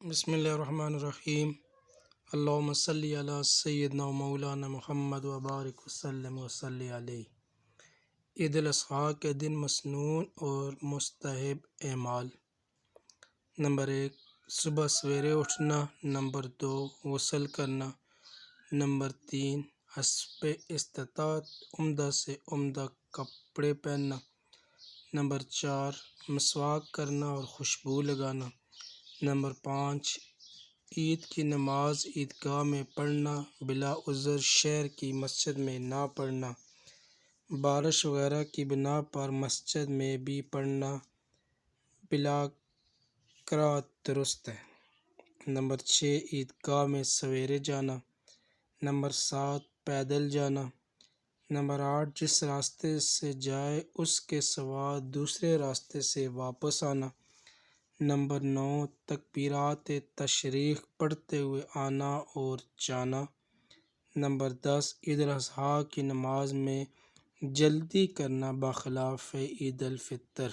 بسم اللہ الرحمن الرحیم۔ اللہم صلی علی سیدنا و مولانا محمد وبارک وسلم وصلی علیہ۔ عید الاضحیٰ کے دن مسنون اور مستحب اعمال: نمبر 1 صبح سویرے اٹھنا، نمبر 2 غسل کرنا، نمبر 3 حسب استطاعت عمدہ سے عمدہ کپڑے پہننا، نمبر 4 مسواک کرنا اور خوشبو لگانا، نمبر 5 عید کی نماز عیدگاہ میں پڑھنا، بلا عذر شہر کی مسجد میں نہ پڑھنا، بارش وغیرہ کی بنا پر مسجد میں بھی پڑھنا بلا کراہت درست ہے، نمبر 6 عیدگاہ میں سویرے جانا، نمبر 7 پیدل جانا، نمبر 8 جس راستے سے جائے اس کے سوا دوسرے راستے سے واپس آنا، نمبر 9 تکبیرات تشریق پڑھتے ہوئے آنا اور جانا، نمبر 10 عید الاضحیٰ کی نماز میں جلدی کرنا بخلاف عید الفطر۔